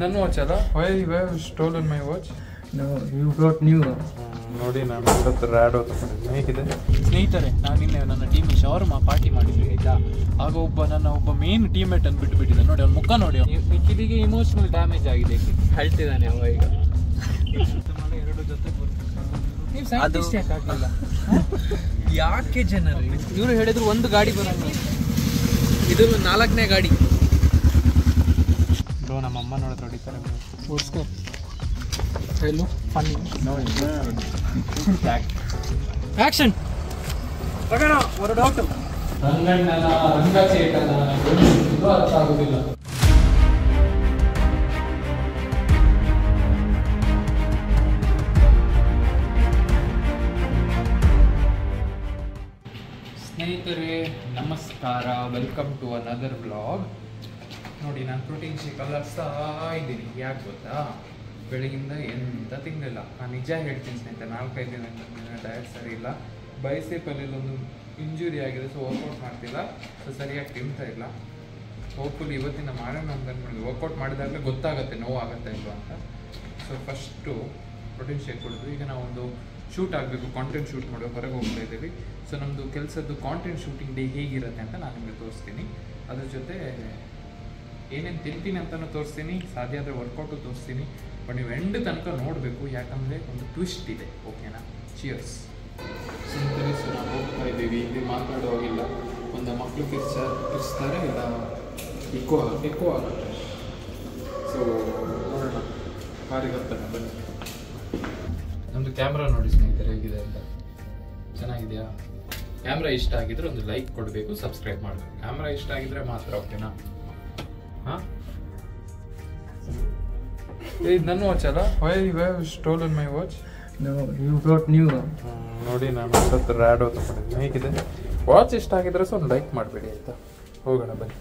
ನನ್ನ ವಾಚ್ ಅಲ್ಲ? Why you have stolen my watch? No, you brought new. ನೋಡಿ ನಾನು ಇವತ್ತು ರ್ಯಾಡೋ ತಗೊಂಡಿದ್ದೀನಿ. ಹೇಗಿದೆ ಸ್ನೇಹಿತರೆ, ನಾನು ನಿನ್ನೆ ನನ್ನ ಟೀಮ್ ಶವರ್ಮ ಪಾರ್ಟಿ ಮಾಡಿದ್ವಿ ಆಯ್ತಾ. ಆಗ ಒಬ್ಬ ಮೇನ್ ಟೀಮ್ಮೇಟ್ ಅನ್ನು ಬಿಟ್ಟುಬಿಟ್ಟಿದ್ದೆ ನೋಡಿ, ಅವ್ನ ಮುಖ ನೋಡಿ. ನಿಖಿಲಿಗೆ ಇಮೋಷನಲ್ ಡ್ಯಾಮೇಜ್ ಆಗಿದೆ, ಹೇಳ್ತಿದ್ದಾನೆ ಅವ ಈಗ. ಎರಡು ಜೊತೆ ಅದು ಆಗಲಿಲ್ಲ ಯಾಕೆ ಜನರು ಇವರು ಹೇಳಿದ್ರು ಒಂದು ಗಾಡಿ ಬರೋಣ, ಇದು 4ನೇ ಗಾಡಿ. ನಮ್ಮಮ್ಮ ನೋಡಿದ್ರೆ ಹೊಡಿತಾರೆ. ಓಡಿಸ್ಕೊ ಹೇಳು ಫನ್ನಿ ಆಕ್ಷನ್ ತಗೋಣ ಹೊರಡೋಟು. ರಂಗಣ್ಣನ ರಂಗಚೇತನ ಅರ್ಥ ಆಗೋದಿಲ್ಲ. ಸ್ನೇಹಿತರೆ ನಮಸ್ಕಾರ, ವೆಲ್ಕಮ್ ಟು ಅನದರ್ ವ್ಲಾಗ್. ನೋಡಿ, ನಾನು ಪ್ರೋಟೀನ್ ಶೇಕ್ ಅಲ್ಲಿಸ್ತಾ ಇದ್ದೀನಿ. ಯಾಕೆ ಗೊತ್ತಾ? ಬೆಳಗಿಂದ ಎಂತ ತಿನ್ನಲಿಲ್ಲ. ನಾನು ನಿಜ ಹೇಳ್ತೀನಿ ಸ್ನೇಹಿತರೆ, 4-5 ದಿನ ಡಯಟ್ ಸರಿ ಇಲ್ಲ. ಬೈಸೆಪಲ್ಲಿ ಒಂದು ಇಂಜುರಿ ಆಗಿದೆ, ಸೊ ವರ್ಕೌಟ್ ಮಾಡ್ತಿಲ್ಲ, ಸೊ ಸರಿಯಾಗಿ ತಿಂತಾ ಇಲ್ಲ. ಹೋಪ್ಫುಲಿ ಇವತ್ತಿನ ಮಾಡೋಣ ಅಂತ ಅಂದ್ಕೊಂಡಿದ್ದೆ. ವರ್ಕೌಟ್ ಮಾಡಿದಾಗಲೇ ಗೊತ್ತಾಗುತ್ತೆ ನೋವಾಗುತ್ತೆ ಇಲ್ವಾ ಅಂತ. ಸೊ ಫಸ್ಟು ಪ್ರೋಟೀನ್ ಶೇಕ್ ಕುಡಿದು ಈಗ ನಾವು ಒಂದು ಶೂಟ್ ಆಗಬೇಕು, ಕಾಂಟೆಂಟ್ ಶೂಟ್ ಮಾಡೋ ಹೊರಗೆ ಹೋಗ್ತಾ ಇದ್ದೀವಿ. ಸೊ ನಮ್ಮದು ಕೆಲಸದ್ದು ಕಾಂಟೆಂಟ್ ಶೂಟಿಂಗ್ ಡೇ ಹೇಗಿರುತ್ತೆ ಅಂತ ನಾನು ನಿಮಗೆ ತೋರಿಸ್ತೀನಿ. ಅದ್ರ ಜೊತೆ ಏನೇನು ತಿಂತೀನಿ ಅಂತಲೂ ತೋರಿಸ್ತೀನಿ, ಸಾಧ್ಯ ಆದರೆ ವರ್ಕೌಟು ತೋರಿಸ್ತೀನಿ. ಬಟ್ ನೀವು ಎಂಡ್ ತನಕ ನೋಡಬೇಕು, ಯಾಕಂದರೆ ಒಂದು ಟ್ವಿಸ್ಟ್ ಇದೆ. ಓಕೆನಾ? ಚಿಯರ್ಸ್. ಸ್ನೇಹಿತರೆ, ಸೊ ನಾವು ಹೋಗ್ತಾ ಇದ್ದೀವಿ. ಇಲ್ಲಿ ಮಾತಾಡುವಾಗಿಲ್ಲ, ಒಂದು ಮಕ್ಕಳು ಕಿರ್ಸ್ತಾರೆ, ಇಲ್ಲ ಎಕ್ಕೋ ಆಗುತ್ತೆ. ಸೊ ನೋಡೋಣ, ಕಾರಿಗೆ ಹೋಗ್ತಾನೆ ಬನ್ನಿ. ನಮ್ಮದು ಕ್ಯಾಮ್ರಾ ನೋಡಿ ಸ್ನೇಹಿತರೆ ಹೇಗಿದೆ ಅಂತ. ಚೆನ್ನಾಗಿದೆಯಾ? ಕ್ಯಾಮ್ರಾ ಇಷ್ಟ ಆಗಿದ್ರೆ ಒಂದು ಲೈಕ್ ಕೊಡಬೇಕು, ಸಬ್ಸ್ಕ್ರೈಬ್ ಮಾಡಬೇಕು. ಕ್ಯಾಮ್ರಾ ಇಷ್ಟ ಆಗಿದ್ರೆ ಮಾತ್ರ. ಓಕೆನಾ? ಹಾಂ, ಇದು ನನ್ನ ವಾಚ್ ಅಲ್ಲ? Why you have stolen my watch? No, you brought new. ನೋಡಿ ನಾನು ಇವತ್ತು ರ್ಯಾಡೋ ತಗೊಂಡಿದ್ದೀನಿ. ಹೇಗಿದೆ? ವಾಚ್ ಇಷ್ಟ ಆಗಿದ್ರೆ ಸೊ ಒಂದು ಲೈಕ್ ಮಾಡಬೇಡಿ ಆಯಿತಾ? ಹೋಗೋಣ ಬನ್ನಿ.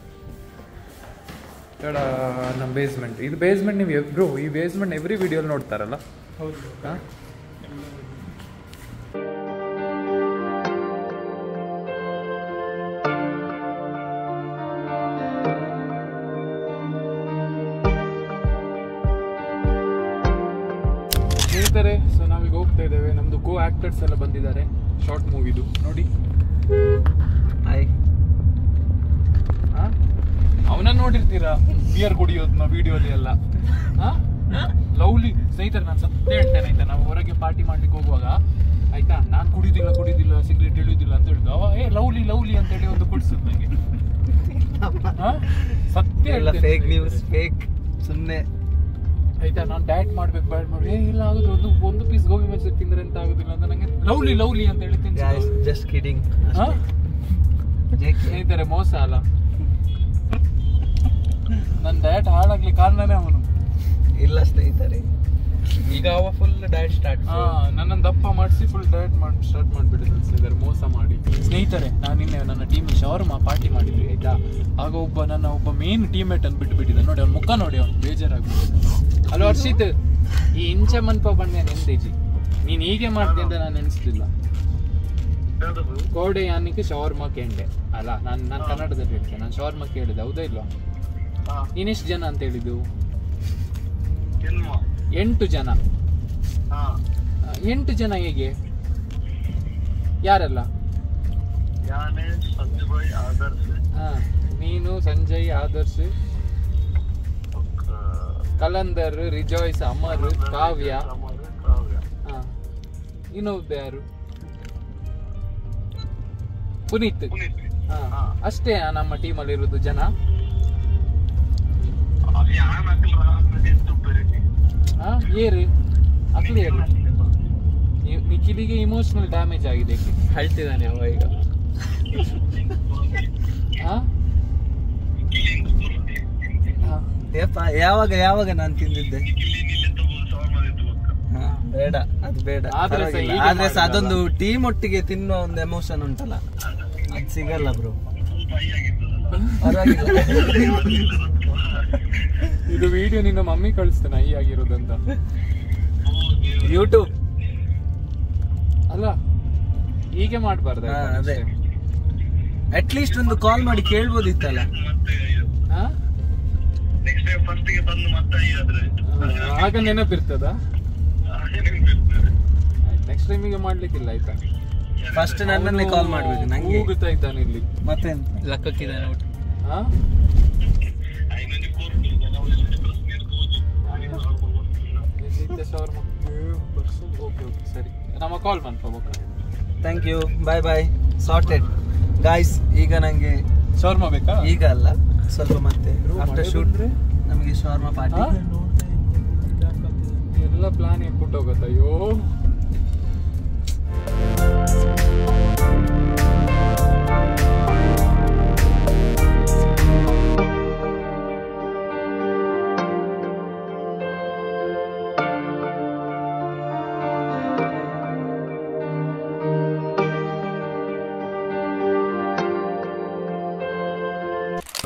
ನಮ್ಮ ಬೇಸ್ಮೆಂಟ್, ಇದು ಬೇಸ್ಮೆಂಟ್. ನೀವು ಎಬ್ರು ಈ ಬೇಸ್ಮೆಂಟ್ ಎವ್ರಿ ವಿಡಿಯೋಲಿ ನೋಡ್ತಾರಲ್ಲ? ಹೌದು. ಹಾಂ, ಸ್ನೇಹಿತರೆ, ಸೊ ನಾವೀಗ ಹೋಗ್ತಾ ಇದ್ದೇವೆ. ನಮ್ಮದು ಕೋ ಆ್ಯಕ್ಟರ್ಸ್ ಎಲ್ಲ ಬಂದಿದ್ದಾರೆ ಶಾರ್ಟ್ ಮೂವಿದು ನೋಡಿ. Hi. ಹಾಂ, ಅವನನ್ನು ನೋಡಿರ್ತೀರಾ ಬಿಯರ್ ಕುಡಿಯೋದನ್ನ ವಿಡಿಯೋಲಿ ಎಲ್ಲ. ಹಾಂ, ಲವ್ಲಿ. ಸ್ನೇಹಿತರೆ, ನಾನು ಸತ್ಯ ಹೇಳ್ತೇನೆ ಆಯ್ತಾ, ನಾವು ಹೊರಗೆ ಪಾರ್ಟಿ ಮಾಡ್ಲಿಕ್ಕೆ ಹೋಗುವಾಗ ಆಯ್ತಾ, ನಾನು ಕುಡಿದಿಲ್ಲ ಸಿಗರೇಟ್ ಇಳಿಯೋದಿಲ್ಲ ಅಂತ ಹೇಳಿದ್ದು. ಅವ ಲವ್ಲಿ ಅಂತೇಳಿ ಒಂದು ಕುಡಿಸುದು ನನಗೆ. ಹಾಂ, ಸತ್ಯ ಎಲ್ಲ ಫೇಕ್ ನ್ಯೂಸ್, ಫೇಕ್ ಸುಮ್ಮನೆ ಆಯ್ತಾ. ನಾನು ಡಯಟ್ ಮಾಡ್ಬೇಕು, ಇಲ್ಲ ಆಗುದು, ಒಂದು ಪೀಸ್ ಗೋಬಿ ಮಂಚೂರಿ ತಿಂದ್ರೆ ಅಂತ ಆಗುದಿಲ್ಲ ಅಂತ ನಂಗೆ ಲವ್ಲಿ ಅಂತ ಹೇಳಿ ತಿಂತೀನಿ. Just kidding. ಸ್ನೇಹಿತರೆ, ಮೋಸ ಅಲ್ಲ. ನನ್ನ ಡಯಟ್ ಹಾಳಾಗ್ಲಿ ಕಾರಣನೇ ಅವನು. ಇಲ್ಲ ಸ್ನೇಹಿತರೆ, ಈಗ ಅವ ಫುಲ್ ಡಯಟ್ ಸ್ಟಾರ್ಟ್. ನನ್ನನ್ನು ದಪ್ಪ ಮಾಡಿಸಿ ಫುಲ್ ಡಯಟ್ ಸ್ಟಾರ್ಟ್ ಮಾಡಿಬಿಟ್ಟಿದ್ದೆ ಸ್ನೇಹಿತರೆ, ಮೋಸ ಮಾಡಿ. ಸ್ನೇಹಿತರೆ, ನಾನು ನಿನ್ನೆ ನನ್ನ ಟೀಮ್ ಶವರ್ಮ ಪಾರ್ಟಿ ಮಾಡಿದ್ವಿ ಆಯ್ತಾ. ಆಗ ಒಬ್ಬ ಮೇನ್ ಟೀಮ್ಮೇಟ್ ಅನ್ನು ಬಿಟ್ಟುಬಿಟ್ಟಿದ್ದೆ ನೋಡಿ, ಅವ್ನ ಮುಖ ನೋಡಿ, ಅವ್ನು ಬೇಜಾರಾಗ್ಬಿಟ್ಟಿದ್ದೆ. ಹಲೋ ಹರ್ಷಿತ್, ಈ ಇಂಚ ಮನ್ಪ ಬಂದೆ ನೆನ್ದೇಜಿ, ನೀನು ಹೀಗೆ ಮಾಡ್ತೀನಿ ಅಂತ ನಾನು ನೆನೆಸ್ತಿಲ್ಲ. ಕೋಡೆ ಯಾನಿಗೆ ಶವರ್ಮ ಕೇಂಡೆ ಅಲ್ಲ, ನಾನು ಕನ್ನಡದಲ್ಲಿ ಹೇಳ್ತೇನೆ. ನಾನು ಶವರ್ಮ ಕೇಳಿದೆ, ಹೌದಾ ಇಲ್ವಾ? ನೀನೆಷ್ಟು ಜನ ಅಂತ ಹೇಳಿದ್ದು? 8 ಜನ. 8 ಜನ ಹೇಗೆ? ಯಾರೆಲ್ಲ? ನೀನು, ಸಂಜಯ್, ಆದರ್ಶ್, ಕಲಂದರ್, ರಿಜಾಯ್ಸ್, ಅಮರ್, ಕಾವ್ಯ. ಇನ್ನೊಬ್ಬ ಯಾರು? ಪುನೀತ್. ಅಷ್ಟೇ ನಮ್ಮ ಟೀಮಲ್ಲಿ ಇರೋದು ಜನ. ಏರು ಅಕ್ಲಿ ಏರು. ನಿಖಿಲಿಗೆ ಇಮೋಷನಲ್ ಡ್ಯಾಮೇಜ್ ಆಗಿದೆ, ಹೇಳ್ತಿದ್ದಾನೆ ಅವ ಈಗ. ಯಾವಾಗ ನಾನು ತಿಂದಿದ್ದೆ? ಬೇಡ, ಅದು ಬೇಡ. ಆದ್ರೆ ಅದೊಂದು ಟೀಮ್ ಒಟ್ಟಿಗೆ ತಿನ್ನುವ ಒಂದು ಎಮೋಷನ್ ಉಂಟಲ್ಲ, ಅದು ಸಿಗಲ್ಲ ಬ್ರೋ. ಇದು ವಿಡಿಯೋ ನಿನ್ನ ಮಮ್ಮಿ ಕಳಿಸ್ತೇನೆ ಐ ಆಗಿರೋದಂತ. ಯೂಟ್ಯೂಬ್ ಅಲ್ಲ, ಹೀಗೆ ಮಾಡಬಾರ್ದ? ಅದೇ, ಅಟ್ಲೀಸ್ಟ್ ಒಂದು ಕಾಲ್ ಮಾಡಿ ಕೇಳ್ಬೋದಿತ್ತಲ್ಲ. ಆಗ ನೆನಪಿರ್ತದ. ನೆಕ್ಸ್ಟ್ ಟೈಮಿಗೆ ಮಾಡ್ಲಿಕ್ಕಿಲ್ಲ ಆಯ್ತಾ. ಫಸ್ಟ್ ನನ್ನನ್ನೇ ಕಾಲ್ ಮಾಡ್ಬೇಕು. ನಂಗೆ ಹೋಗುತ್ತಾ ಇದ್ದಾನೆ ಇಲ್ಲಿ ಮತ್ತೆ ಲೆಕ್ಕಕ್ಕಿದ್ದಾನೆ ಔಟ್. ಸರಿ ನಮ್ಮ ಕಾಲ್ ಮಾಡ್ಕೋಬೇಕು. Thank you, bye bye, sorted guys. ಈಗ ನಂಗೆ ಶವರ್ಮ ಬೇಕಾ? ಈಗ ಅಲ್ಲ, ಸ್ವಲ್ಪ ಮತ್ತೆ ಆಫ್ಟರ್ ಶೂಟ್ ನಮಗೆ ಶವರ್ಮ ಪಾರ್ಟಿ. ಎಲ್ಲ ಪ್ಲಾನ್ ಕೊಟ್ಟು ಹೋಗುತ್ತೆ. ಅಯ್ಯೋ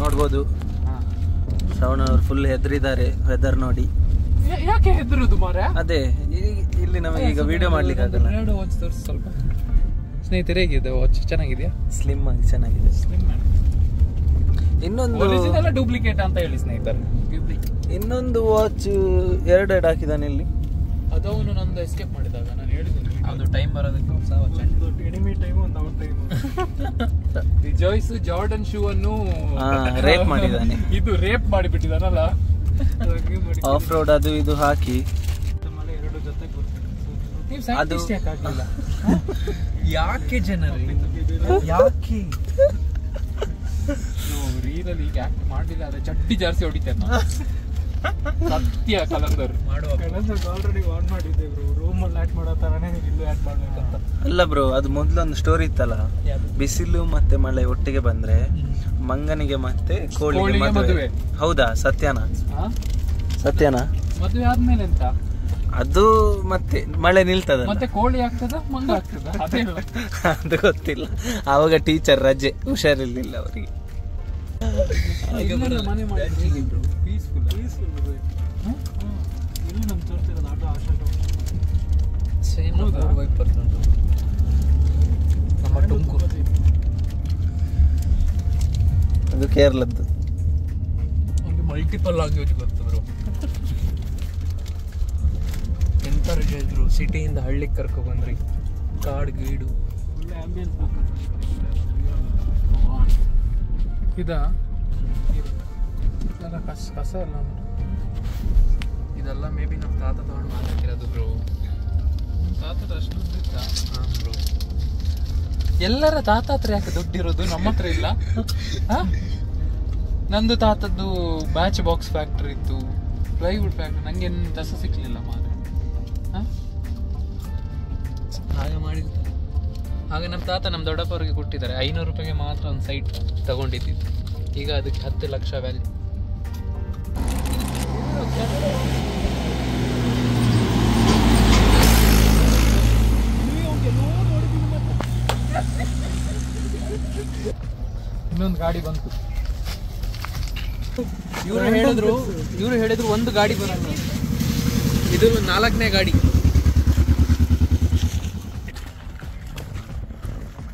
ನೋಡ್ಬೋದು ಶ್ರವಣ ಅವರು ಫುಲ್ ಹೆದರಿದ್ದಾರೆ ವೆದರ್ ನೋಡಿ. ಯಾಕೆ ಹೆದರುದು ಮಾರ್ರೆ? ಅದೇ ಇಲ್ಲಿ ನಮಗೆ ಈಗ ವಿಡಿಯೋ ಮಾಡ್ಲಿಕ್ಕೆ ಆಗಲ್ಲ. ಸ್ವಲ್ಪ ಸ್ನೇಹಿತರೆ ಹೇಗಿದೆ ವಾಚ್? ಚೆನ್ನಾಗಿದೆಯಾ? ಸ್ಲಿಮ್ ಆಗಿ ಚೆನ್ನಾಗಿದೆ. ಇನ್ನೊಂದು ಡೂಪ್ಲಿಕೇಟ್ ಅಂತ ಹೇಳಿ ಸ್ನೇಹಿತರೆ. ಇನ್ನೊಂದು ವಾಚ್ ಎರಡು ಹಾಕಿದಾನೆ ಇಲ್ಲಿ. ಅದು ಅವನು ನಂದು ಎಸ್ಕೇಪ್ ಮಾಡಿದಾಗ ನಾನು ಹೇಳಿದ್ದೀನಿ ಅದು ಟೈಮ್ ಬರೋದಕ್ಕೆ ಎನಿಮಿ ಟೈಮ್ ಒಂದು ಅವರ್ ಟೈಮ್. ರಿಜಾಯ್ಸ್ ಜಾರ್ಡನ್ ಶೂ ಅನ್ನು ರೇಪ್ ಮಾಡಿದ್ದಾನೆ. ಇದು ರೇಪ್ ಮಾಡಿಬಿಟ್ಟಿದಾನಲ್ಲ. ಆಫ್ ರೋಡ್ ಅದು ಇದು ಹಾಕಿ ಅದು ಯಾಕೆ ಜನರು ಯಾಕೆ ರೀಲಲ್ಲಿ ಈಗ ಆಕ್ಟ್ ಮಾಡ್ಲಿಲ್ಲ ಅದೇ ಚಡ್ಡಿ ಜಾಸ್ತಿ ಹೊಡಿತೇನೆ ನಾನು. ಸತ್ಯ ಕಲಂದರ್ ಆಲ್ರೆಡಿ ಆನ್ ಮಾಡಿದ್ದೆ ಬ್ರೋ. ರೂಮ್ ಅಲ್ಲಿ ಆಕ್ಟ್ ಮಾಡೋ ತರನೇ ಇಲ್ಲೂ ಆಕ್ಟ್ ಮಾಡ್ಬೇಕಂತ. ಅಲ್ಲ ಬ್ರೋ, ಅದು ಮೊದ್ಲೊಂದು ಸ್ಟೋರಿ ಇತ್ತಲ್ಲ, ಬಿಸಿಲು ಮತ್ತೆ ಮಳೆ ಒಟ್ಟಿಗೆ ಬಂದ್ರೆ ಮಂಗನಿಗೆ ಮತ್ತೆ ಕೋಳಿಗೆ ಮದುವೆ. ಹೌದಾ? ಸತ್ಯನಾ? ಮದುವೆ ಆದ್ಮೇಲೆ ಎಂತ? ಅದು ಮತ್ತೆ ಮಳೆ ನಿಲ್ತದ, ಮತ್ತೆ ಕೋಳಿ ಆಗ್ತದ ಮಂಗ ಆಗ್ತದ ಅದು ಗೊತ್ತಿಲ್ಲ. ಆವಾಗ ಟೀಚರ್ ರಜೆ, ಹುಷಾರಿರ್ಲಿಲ್ಲ ಅವರಿಗೆ. ಮನೆ ಪೀಸ್ಫುಲ್ ಇಲ್ಲಿ ನಮ್ ತೋರ್ತಿರೋದು ಆಟೋ ನಮ್ಮ ತುಮಕೂರು. ಅದು ಕೇರಳದ್ದು. Multiple language ಬರ್ತದ್ರು. ಎಂತ ರಜೆ ಇದ್ರು, ಸಿಟಿಯಿಂದ ಹಳ್ಳಿಗೆ ಕರ್ಕೊ ಬಂದ್ರಿ, ಕಾಡು ಗೀಡು ಇದಾ ಕಸ ಅಲ್ಲ ಇದೆಲ್ಲ ಮೇ ಬಿ ನಮ್ಮ ತಾತ ತಗೊಂಡು ಮಾತಾಡ್ತಿರೋದು ಬ್ರೋ. ತಾತದ ಅಷ್ಟು ದುಡ್ಡಿತ್ತ? ಹಾಂ ಬ್ರೋ, ಎಲ್ಲರ ತಾತ ಹತ್ರ ಯಾಕೆ ದುಡ್ಡಿರೋದು, ನಮ್ಮ ಹತ್ರ ಇಲ್ಲ? ನಂದು ತಾತದ್ದು ಬ್ಯಾಚ್ ಬಾಕ್ಸ್ ಫ್ಯಾಕ್ಟ್ರಿ ಇತ್ತು, ಪ್ಲೈವುಡ್ ಫ್ಯಾಕ್ಟ್ರಿ. ನಂಗೆ ದಸ ಸಿಕ್ಲಿಲ್ಲ ಮಾರೆ. ಹಾಗೆ ಮಾಡಿದ್ದು. ಹಾಗೆ ನಮ್ಮ ತಾತ ನಮ್ಮ ದೊಡ್ಡಪ್ಪವ್ರಿಗೆ ಕೊಟ್ಟಿದ್ದಾರೆ. 500 ರೂಪಾಯಿಗೆ ಮಾತ್ರ ಒಂದು ಸೈಟ್ ತಗೊಂಡಿದ್ದು. ಈಗ ಅದಕ್ಕೆ 10 ಲಕ್ಷ ವ್ಯಾಲ್ಯೂ. ಇನ್ನೊಂದು ಗಾಡಿ ಬಂತು. ಇವರು ಹೇಳಿದ್ರು ಒಂದು ಗಾಡಿ ಬರೋದು, ಇದು 4ನೇ ಗಾಡಿ.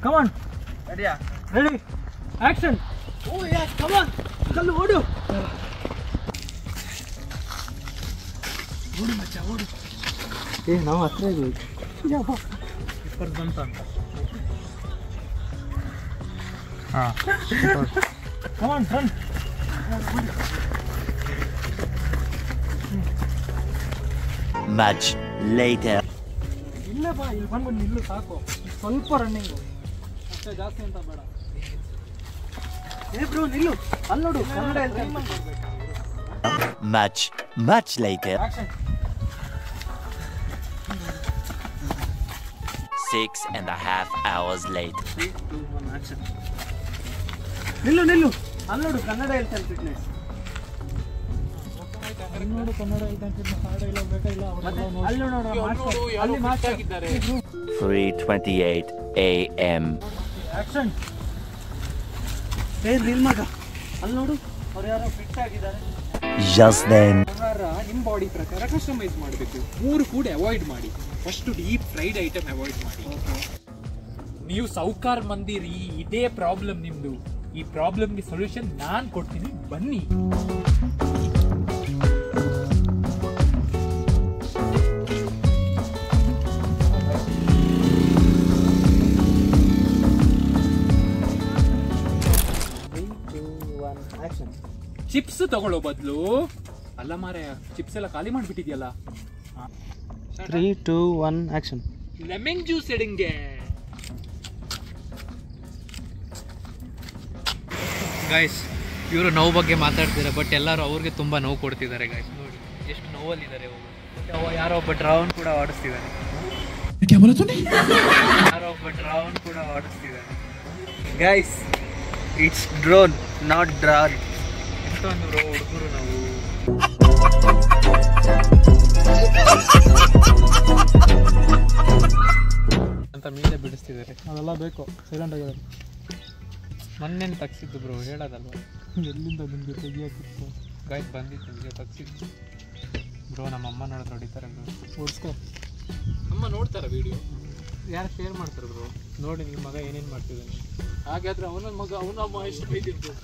Come on. Ready? Action. Oh yeah, come on. Kallu odu. Odu macha odu. ನಾವು ಹತ್ರ ಇದ್ದೀವಿ. ಯಪ್ಪ. ಇಪ್ಪರ್ ಬಂತ ಅಂತ. ಹಾ. Come on, run. Much later. ಇಲ್ಲ ಬಾ, ಇಲ್ಲಿ ಬಂದು ನಿಲ್ಲು ಸಾಕು. ಸ್ವಲ್ಪ ರನ್ನಿಂಗು ಅಷ್ಟೇ, ಜಾಸ್ತಿ ಅಂತ ಬೇಡ. ಬ್ರೋ ನಿಲ್ಲು, ಅಲ್ಲಿ ನೋಡು ಕನ್ನಡ ಹೇಳ್ತೀನಿ. Much later. 6.5 hours later. ನಿಲ್ಲು, ಅಲ್ಲಿ ನೋಡು ಕನ್ನಡ ಹೇಳ್ತಾನೆ. ಫಿಟ್ನೆಸ್ ನೋಡು ಕನ್ನಡ ಅಲ್ಲಿ ನೋಡು, ಅಲ್ಲಿ ಮಾತಾಡಿದ್ದಾರೆ. 3:28 AM. ಆಕ್ಷನ್. ನಿಲ್ ಮಗ, ಅಲ್ಲಿ ನೋಡು ಅವ್ರು ಯಾರೋ ಫಿಟ್ ಆಗಿದ್ದಾರೆ. Just then. ನಿಮ್ಮ ಬಾಡಿ ಪ್ರಕಾರ ಕಸ್ಟಮೈಸ್ ಮಾಡಬೇಕು. 3 ಫುಡ್ ಅವಾಯ್ಡ್ ಮಾಡಿ. First deep fried item avoid ಮಾಡಿ. ನೀವು ಸೌಕಾರ್ ಮಂದಿರಿ, ಇದೇ ಪ್ರಾಬ್ಲಮ್ ನಿಮ್ದು. ಈ ಪ್ರಾಬ್ಲಮ್ಗೆ ಸೊಲ್ಯೂಷನ್ ನಾನು ಕೊಡ್ತೀನಿ, ಬನ್ನಿ. ಚಿಪ್ಸ್ ತಗೊಳ್ಳೋ ಬದಲು ಅಲ್ಲ ಮಾರೆ, ಚಿಪ್ಸ್ ಎಲ್ಲ ಖಾಲಿ ಮಾಡಿಬಿಟ್ಟಿದ್ಯಲ್ಲ. 3, 2, 1 ಆಕ್ಷನ್. ಲೆಮನ್ ಜ್ಯೂಸ್ ಎಡಂಗೆ. ಗೈಸ್ ಇವರು ನೋವು ಬಗ್ಗೆ ಮಾತಾಡ್ತಿದ್ದಾರೆ, ಬಟ್ ಎಲ್ಲರೂ ಅವ್ರಿಗೆ ತುಂಬ ನೋವು ಕೊಡ್ತಿದ್ದಾರೆ ಗೈಸ್. ನೋಡಿ ಎಷ್ಟು ನೋವಲ್ಲಿದ್ದಾರೆ ಅವರು. ಯಾರೋ ಒಬ್ಬ ಡ್ರಾವನ್ ಕೂಡ ಆಡಿಸ್ತಿದ್ದಾನೆ. Guys it's drone not drawn. ಎಷ್ಟೊಂದು ಹುಡುಗರು ನಾವು ಅಂತ ಮೇಲೆ ಬಿಡಿಸ್ತಿದ್ದಾರೆ. ಅದೆಲ್ಲ ಬೇಕು, ಸೈಲೆಂಟ್ ಆಗಿದ್ದಾರೆ. ಮೊನ್ನೆ ತಗ್ಸಿದ್ದು ಬ್ರೋ, ಹೇಳೋದಲ್ವ. ಎಲ್ಲಿಂದ ನಿಮಗೆ ತೆಗಿಯೋಕ್ಕಿತ್ತು? ಗೈಸ್ ಬಂದಿತ್ತು ನಿಮಗೆ ತಗ್ಸಿದ್ದು ಬ್ರೋ. ನಮ್ಮಮ್ಮ ನೋಡಿದ್ರೆ ಹೊಡಿತಾರೆ ಬ್ರೋ. ಓಡಿಸ್ಕೊ. ಅಮ್ಮ ನೋಡ್ತಾರೆ ವಿಡಿಯೋ, ಯಾರು ಶೇರ್ ಮಾಡ್ತಾರೆ ಬ್ರೋ. ನೋಡಿ ನಿಮ್ಮ ಮಗ ಏನೇನು ಮಾಡ್ತಿದ್ದಾನೆ. ಹಾಗಾದ್ರೆ ಅವನ ಮಗ ಅವನಮ್ಮ ಎಷ್ಟು ಬೈದಿರ್ಬೋದು.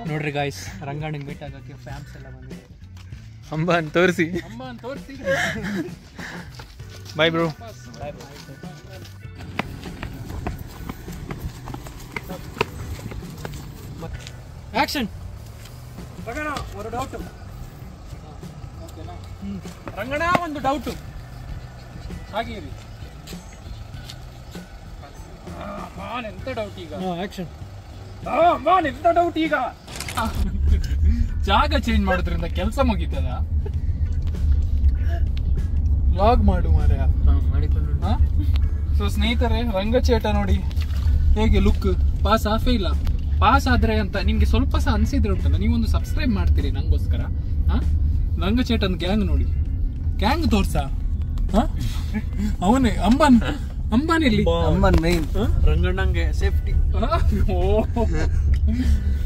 ನೋಡ್ರಿ ಗಾಯ್ಸ್, ರಂಗಣ್ಣಗೆ ಮೀಟ್ ಆಗೋಕ್ಕೆ ಫ್ಯಾಮ್ಸ್ ಎಲ್ಲ ಬಂದಿದೆ. ಅಂಬ ಅಂತ ತೋರಿಸಿ. ಅಮ್ಮ ಅಂತ ತೋರಿಸಿ. Bye bro. ಆಕ್ಷನ್. ಒಂದು ಡೌಟು ರಂಗಣ, ಒಂದು ಡೌಟು. ಹಾಗೆ ಇರಿ. ಎಂತ ಡೌಟ್ ಈಗ? ಆಕ್ಷನ್. ಎಂತ ಡೌಟ್ ಈಗ? ಜಾಗ ಚೇಂಜ್ ಮಾಡೋದ್ರಿಂದ ಕೆಲಸ ಮುಗೀತದ? ಲಾಗ್ ಮಾಡು ಮಾರ್ರೆ. ಸೊ ಸ್ನೇಹಿತರೆ, ರಂಗಚೇಟ ನೋಡಿ ಹೇಗೆ ಲುಕ್. ಪಾಸ್ ಆಫೇ ಇಲ್ಲ. ಪಾಸ್ ಆದ್ರೆ ಅಂತ ನಿಮ್ಗೆ ಸ್ವಲ್ಪ ಸಹ ಅನ್ಸಿದ್ರೆ ಉಂಟಲ್ಲ, ನೀವೊಂದು ಸಬ್ಸ್ಕ್ರೈಬ್ ಮಾಡ್ತೀರಿ ನಂಗೋಸ್ಕರ. ರಂಗಚೇಟನ್ ಗ್ಯಾಂಗ್ ನೋಡಿ, ಗ್ಯಾಂಗ್ ತೋರ್ಸ. ಅವನೇ ಅಂಬಾನಿಲ್ಲಿ ಅಮ್ಮನ್ ಮೈನ್. ರಂಗಣ್ಣಂಗೆ ಸೇಫ್ಟಿ.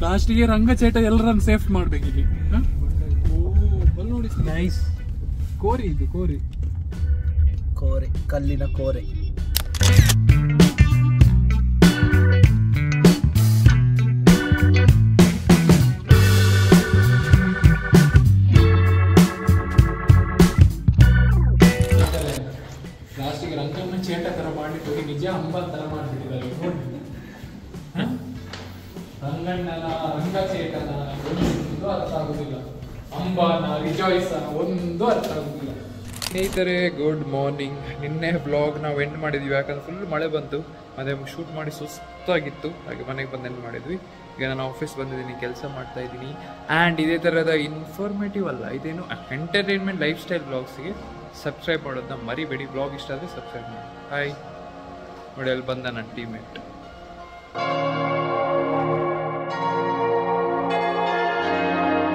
ಲಾಸ್ಟಿಗೆ ರಂಗಚೇಟ ಎಲ್ಲರನ್ನು ಸೇಫ್ ಮಾಡ್ಬೇಕು ಇಲ್ಲಿ. ನೋಡಿ ನೈಸ್. ಕೋರಿ, ಇದು ಕೋರಿ. ಕೋರೆ, ಕಲ್ಲಿನ ಕೋರೆ. ಲಾಸ್ಟಿಗೆ ರಂಗಣ್ಣ ಚೇಟ ತರ ಮಾಡಿಟ್ಟು ನಿಜ ಅಂಬ ತರ ಮಾಡಿಬಿಟ್ಟಿದ್ದಾರೆ. ರಂಗಣ್ಣನ ರಂಗಚೇಟನ ಒಂದು ಅರ್ಥ ಆಗುದಿಲ್ಲ, ಅಂಬಾನ ರಿಜಾಯ್ಸ ಒಂದು ಅರ್ಥ ಆಗುದಿಲ್ಲ. ಸ್ನೇಹಿತರೆ, ಗುಡ್ ಮಾರ್ನಿಂಗ್. ನಿನ್ನೆ ಬ್ಲಾಗ್ ನಾವು ಎಂಡ್ ಮಾಡಿದ್ವಿ, ಯಾಕಂದ್ರೆ ಫುಲ್ ಮಳೆ ಬಂತು. ಮತ್ತೆ ಶೂಟ್ ಮಾಡಿ ಸುಸ್ತಾಗಿತ್ತು, ಹಾಗೆ ಮನೆಗೆ ಬಂದು ಎಂಡ್ ಮಾಡಿದ್ವಿ. ಈಗ ನಾನು ಆಫೀಸ್ ಬಂದಿದ್ದೀನಿ, ಕೆಲಸ ಮಾಡ್ತಾ ಇದ್ದೀನಿ. ಆ್ಯಂಡ್ ಇದೇ ಥರದ ಇನ್ಫಾರ್ಮೇಟಿವ್ ಅಲ್ಲ, ಇದೇನು ಎಂಟರ್ಟೈನ್ಮೆಂಟ್ ಲೈಫ್ ಸ್ಟೈಲ್ ಬ್ಲಾಗ್ಸ್ಗೆ ಸಬ್ಸ್ಕ್ರೈಬ್ ಮಾಡೋದನ್ನ ಮರಿಬೇಡಿ. ಬ್ಲಾಗ್ ಇಷ್ಟ ಆದರೆ ಸಬ್ಸ್ಕ್ರೈಬ್ ಮಾಡಿ. ಹಾಯ್ ನೋಡಿ, ಅಲ್ಲಿ ಬಂದ ನನ್ನ ಟೀಮೇಟ್.